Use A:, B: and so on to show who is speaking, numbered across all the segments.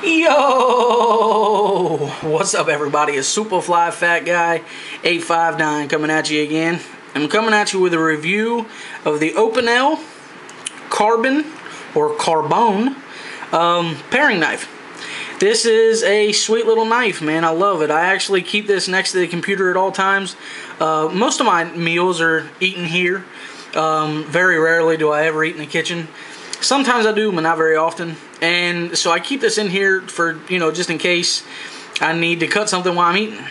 A: Yo! What's up, everybody? It's Superfly Fat Guy 859 coming at you again. I'm coming at you with a review of the Opinel Carbon or Carbone paring knife. This is a sweet little knife, man. I love it. I actually keep this next to the computer at all times. Most of my meals are eaten here. Very rarely do I ever eat in the kitchen. Sometimes I do, but not very often. And so I keep this in here for, just in case I need to cut something while I'm eating.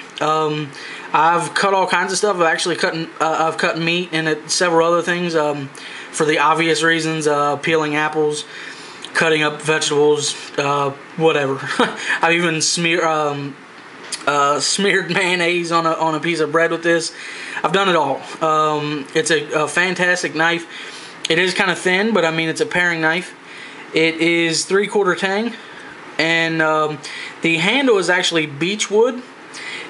A: I've cut all kinds of stuff. I've cut meat and several other things for the obvious reasons, peeling apples, cutting up vegetables, whatever. I've even smeared mayonnaise on a piece of bread with this. I've done it all. It's a fantastic knife. It is kind of thin, but I mean, it's a paring knife. It is 3/4 tang, and the handle is actually beechwood.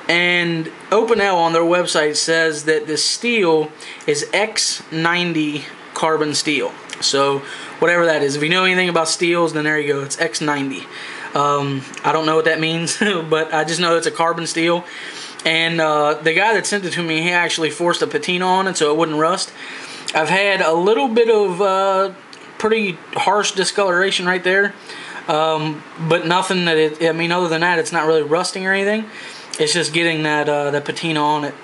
A: And Opinel on their website says that the steel is X90 carbon steel. So whatever that is, if you know anything about steels, then there you go. It's X90. I don't know what that means, but I just know it's a carbon steel. And the guy that sent it to me, he actually forced a patina on it so it wouldn't rust. I've had a little bit of pretty harsh discoloration right there, but nothing that other than that, it's not really rusting or anything. It's just getting that patina on it.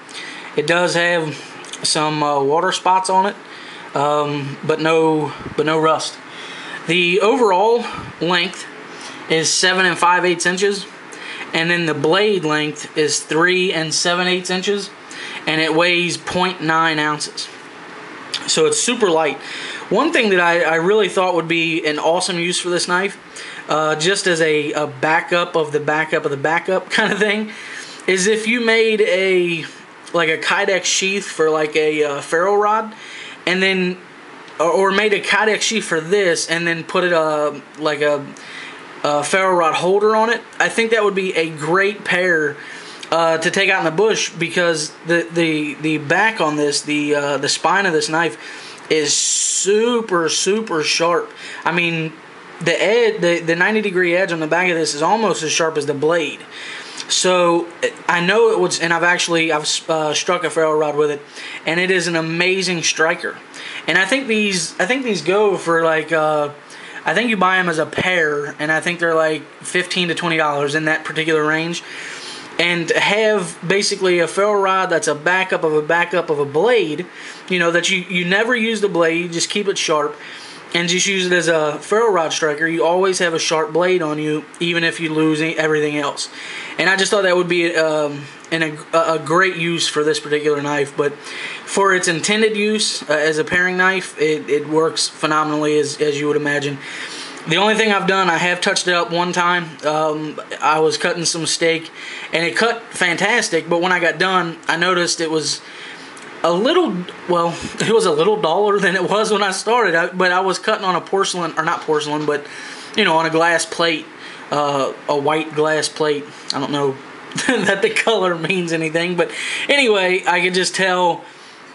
A: It does have some water spots on it, but no rust. The overall length is 7 5/8 inches, and then the blade length is 3 7/8 inches, and it weighs 0.9 ounces. So it's super light. One thing that I really thought would be an awesome use for this knife, just as a backup of the backup of the backup kind of thing, is if you made a Kydex sheath for like a ferro rod, and then or made a Kydex sheath for this and then put it like a ferro rod holder on it. I think that would be a great pair to take out in the bush, because the back on this, the spine of this knife is super sharp. I mean, the edge, the 90-degree edge on the back of this is almost as sharp as the blade. So I know it would, and I've struck a ferro rod with it, and it is an amazing striker. And I think these go for like I think you buy them as a pair, and I think they're like $15 to $20 in that particular range. And to have basically a ferro rod that's a backup of a blade, that you never use the blade, you just keep it sharp, and just use it as a ferro rod striker. You always have a sharp blade on you, even if you lose everything else. And I just thought that would be a great use for this particular knife. But for its intended use as a paring knife, it works phenomenally, as you would imagine. The only thing I've done, I have touched it up one time. I was cutting some steak, and it cut fantastic, but when I got done, I noticed it was a little duller than it was when I started. But I was cutting on a porcelain, or not porcelain, but, on a glass plate, a white glass plate. I don't know that the color means anything, but anyway, I could just tell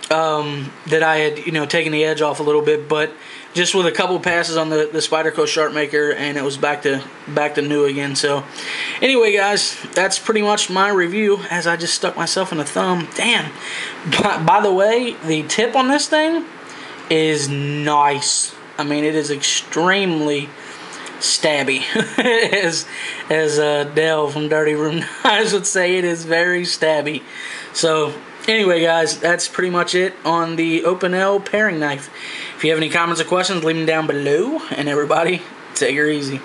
A: that I had, taken the edge off a little bit, but just with a couple passes on the Spyderco Sharp Maker, and it was back to new again. So anyway, guys, that's pretty much my review, as I just stuck myself in the thumb. Damn. By the way, the tip on this thing is nice. I mean, it is extremely stabby. as Dell from Dirty Room Knives would say, it is very stabby. So anyway, guys, that's pretty much it on the Opinel paring knife. If you have any comments or questions, leave them down below. And everybody, take her easy.